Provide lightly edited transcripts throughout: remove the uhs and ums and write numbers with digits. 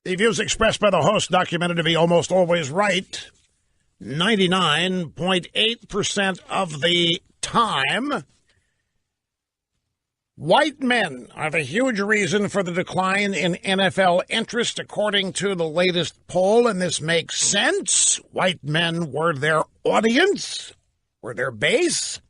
The views expressed by the host documented to be almost always right 99.8% of the time. White men are the huge reason for the decline in NFL interest, according to the latest poll, and this makes sense. White men were their audience, were their base,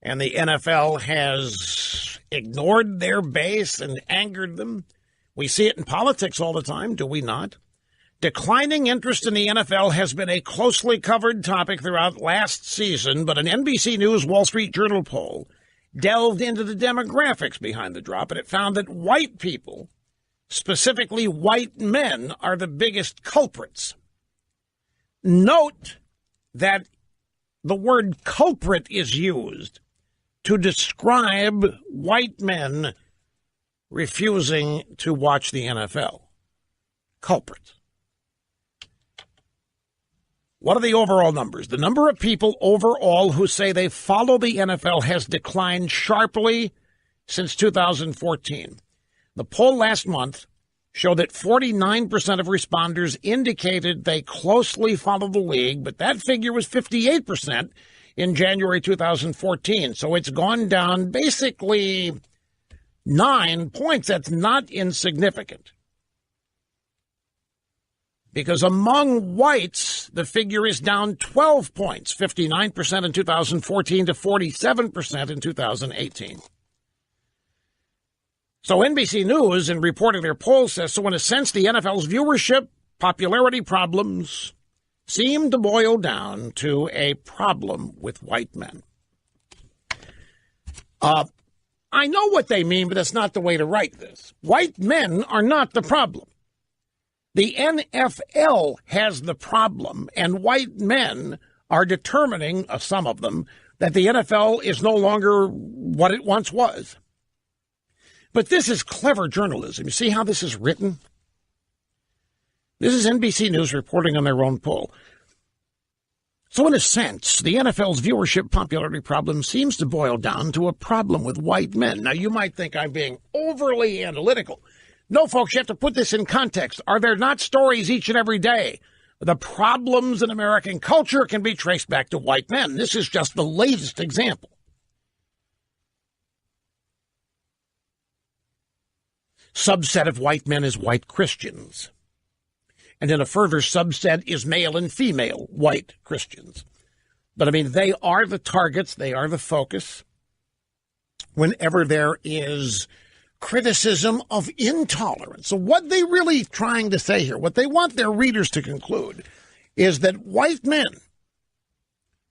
and the NFL has ignored their base and angered them. We see it in politics all the time, do we not? Declining interest in the NFL has been a closely covered topic throughout last season, but an NBC News Wall Street Journal poll delved into the demographics behind the drop, and it found that white people, specifically white men, are the biggest culprits. Note that the word culprit is used to describe white men refusing to watch the NFL. Culprits. What are the overall numbers? The number of people overall who say they follow the NFL has declined sharply since 2014. The poll last month showed that 49% of responders indicated they closely follow the league, but that figure was 58% in January 2014. So it's gone down basically 9 points. That's not insignificant. Because among whites, the figure is down 12 points, 59% in 2014 to 47% in 2018. So NBC News, in reporting their poll, says, so in a sense, the NFL's viewership popularity problems seem to boil down to a problem with white men. I know what they mean, but that's not the way to write this. White men are not the problem. The NFL has the problem, and white men are determining, some of them, that the NFL is no longer what it once was. But this is clever journalism. You see how this is written? This is NBC News reporting on their own poll. So in a sense, the NFL's viewership popularity problem seems to boil down to a problem with white men. Now, you might think I'm being overly analytical. No, folks, you have to put this in context. Are there not stories each and every day? The problems in American culture can be traced back to white men. This is just the latest example. Subset of white men is white Christians. And then a further subset is male and female white Christians. But, I mean, they are the targets. They are the focus. Whenever there is criticism of intolerance. So what they really trying to say here, what they want their readers to conclude, is that white men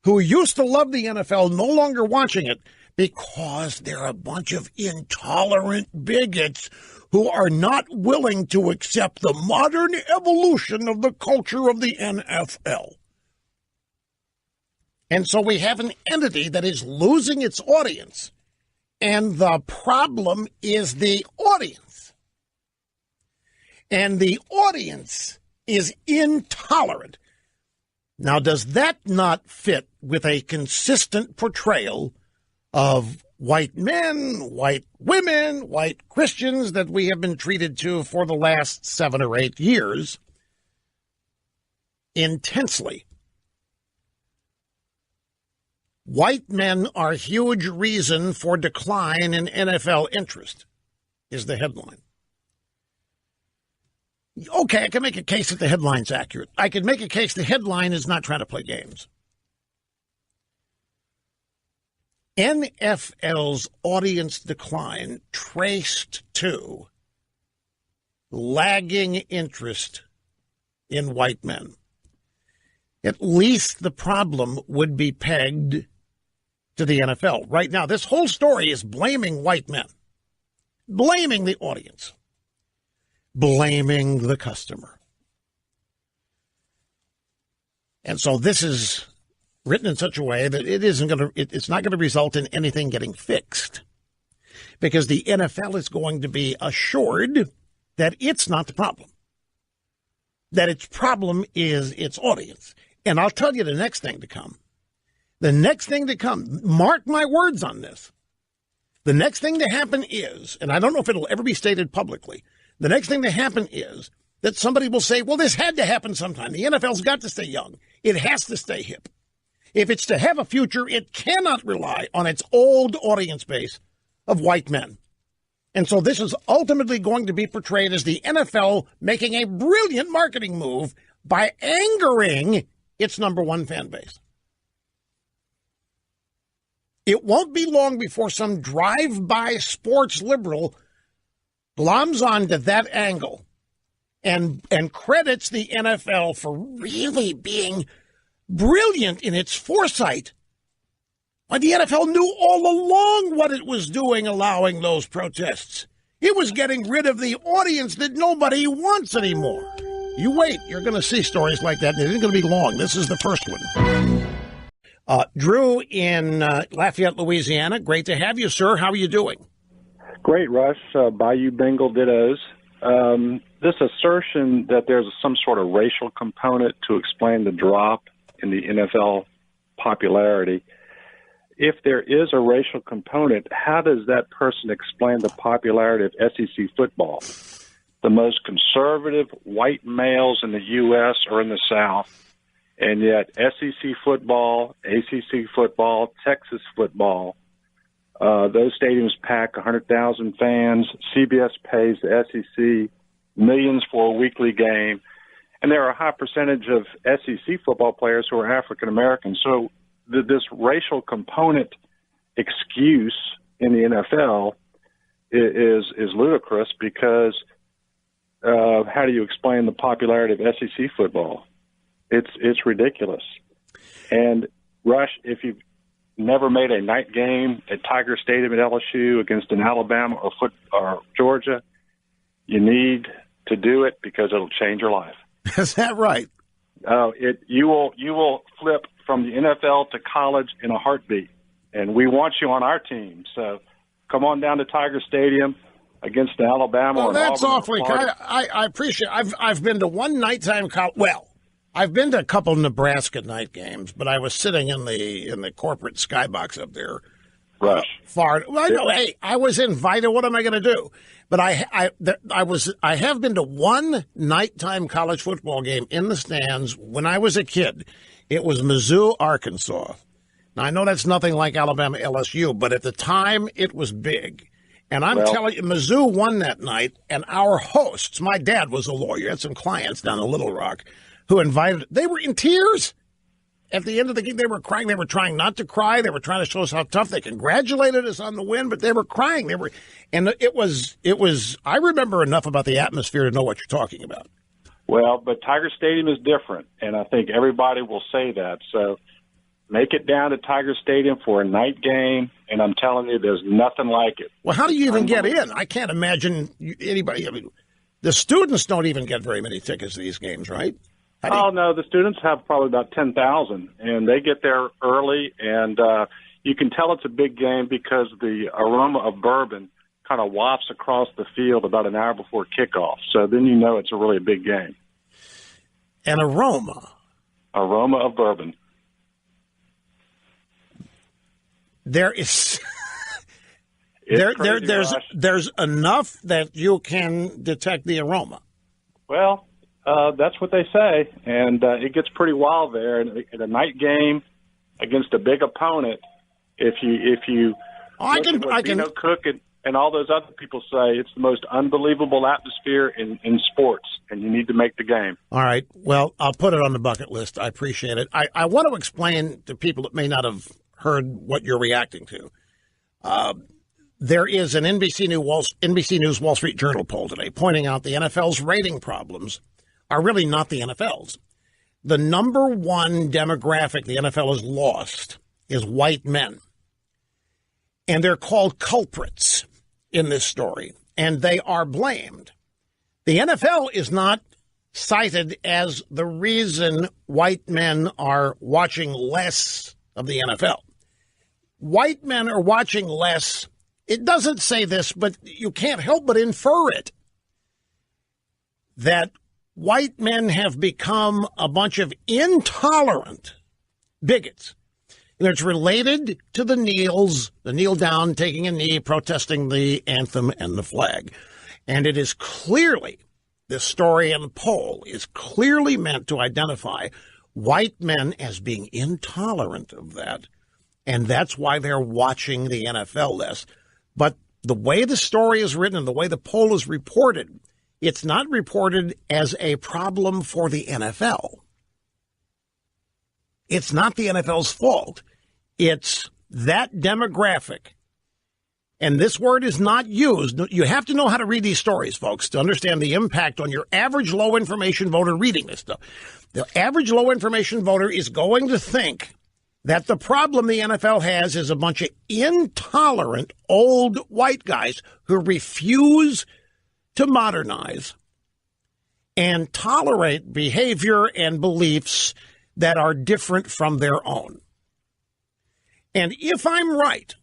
who used to love the NFL no longer watching it because they're a bunch of intolerant bigots who are not willing to accept the modern evolution of the culture of the NFL. And so we have an entity that is losing its audience, and the problem is the audience. And the audience is intolerant. Now, does that not fit with a consistent portrayal of white men, white women, white Christians that we have been treated to for the last 7 or 8 years intensely? White men are a huge reason for decline in NFL interest, is the headline. Okay, I can make a case that the headline's accurate. I could make a case the headline is not trying to play games. NFL's audience decline traced to lagging interest in white men. At least the problem would be pegged to the NFL. Right now, this whole story is blaming white men, blaming the audience, blaming the customer. And so this is written in such a way that it's not going to result in anything getting fixed, because the NFL is going to be assured that it's not the problem, that its problem is its audience. And I'll tell you the next thing to come. The next thing to come, mark my words on this, the next thing to happen is, and I don't know if it'll ever be stated publicly, the next thing to happen is that somebody will say, well, this had to happen sometime. The NFL's got to stay young. It has to stay hip. If it's to have a future, it cannot rely on its old audience base of white men. And so this is ultimately going to be portrayed as the NFL making a brilliant marketing move by angering its number one fan base. It won't be long before some drive-by sports liberal gloms onto that angle and credits the NFL for really being brilliant in its foresight. When the NFL knew all along what it was doing, allowing those protests. It was getting rid of the audience that nobody wants anymore. You wait, you're going to see stories like that, and it isn't going to be long. This is the first one. Drew in Lafayette, Louisiana. Great to have you, sir. How are you doing? Great, Rush. Bayou Bengal dittos. This assertion that there's some sort of racial component to explain the drop in the NFL popularity. If there is a racial component, how does that person explain the popularity of SEC football? The most conservative white males in the U.S. are in the South, and yet SEC football, ACC football, Texas football, those stadiums pack 100,000 fans. CBS pays the SEC millions for a weekly game, and there are a high percentage of SEC football players who are African American. So this racial component excuse in the NFL is ludicrous because how do you explain the popularity of SEC football? It's ridiculous. And Rush, if you've never made a night game at Tiger Stadium at LSU against an Alabama or Georgia, you need to do it because it'll change your life. Is that right? You will flip from the NFL to college in a heartbeat, and we want you on our team. So come on down to Tiger Stadium against the Alabama. Well, or that's Auburn awfully kind. I appreciate it. I've been to one nighttime college. Well, I've been to a couple Nebraska night games, but I was sitting in the corporate skybox up there. Rush. Far. Well, no, hey, I was invited. What am I going to do? But I have been to one nighttime college football game in the stands when I was a kid. It was Mizzou, Arkansas. Now, I know that's nothing like Alabama, LSU, but at the time it was big. And I'm telling you, Mizzou won that night, and our hosts, my dad was a lawyer, had some clients down in Little Rock, who invited, they were in tears. At the end of the game, they were crying. They were trying not to cry. They were trying to show us how tough. They congratulated us on the win, but they were crying. It was. I remember enough about the atmosphere to know what you're talking about. Well, but Tiger Stadium is different, and I think everybody will say that. So make it down to Tiger Stadium for a night game, and I'm telling you, there's nothing like it. Well, how do you even get in? I can't imagine anybody. I mean, the students don't even get very many tickets to these games, right? Oh, no, the students have probably about 10,000, and they get there early, and you can tell it's a big game because the aroma of bourbon kind of wafts across the field about an hour before kickoff. So then you know it's a really big game. An aroma? Aroma of bourbon. There is... there's enough that you can detect the aroma. Well... that's what they say, and it gets pretty wild there. And in a night game against a big opponent, if you I can Cook and all those other people say, it's the most unbelievable atmosphere in sports, and you need to make the game. All right. Well, I'll put it on the bucket list. I appreciate it. I want to explain to people that may not have heard what you're reacting to. There is an NBC News Wall Street Journal poll today pointing out the NFL's rating problems are really not the NFL's. The number one demographic the NFL has lost is white men. And they're called culprits in this story, and they are blamed. The NFL is not cited as the reason white men are watching less of the NFL. White men are watching less. It doesn't say this, but you can't help but infer it, that white men have become a bunch of intolerant bigots. And it's related to the kneel down, taking a knee, protesting the anthem and the flag. And it is clearly this story and poll is clearly meant to identify white men as being intolerant of that. And that's why they're watching the NFL less. But the way the story is written and the way the poll is reported, it's not reported as a problem for the NFL. It's not the NFL's fault. It's that demographic. And this word is not used. You have to know how to read these stories, folks, to understand the impact on your average low-information voter reading this stuff. The average low-information voter is going to think that the problem the NFL has is a bunch of intolerant old white guys who refuse to modernize and tolerate behavior and beliefs that are different from their own. And if I'm right,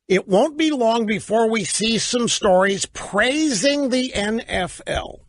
it won't be long before we see some stories praising the NFL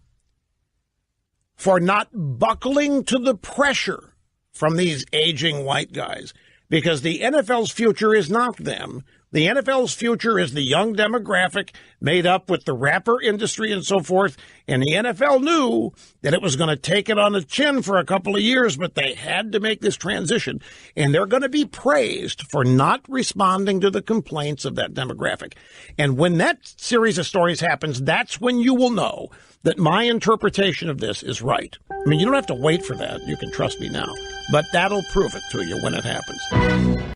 for not buckling to the pressure from these aging white guys, because the NFL's future is not them. The NFL's future is the young demographic made up with the rapper industry and so forth. And the NFL knew that it was going to take it on the chin for a couple of years, but they had to make this transition. And they're going to be praised for not responding to the complaints of that demographic. And when that series of stories happens, that's when you will know that my interpretation of this is right. I mean, you don't have to wait for that. You can trust me now. But that'll prove it to you when it happens.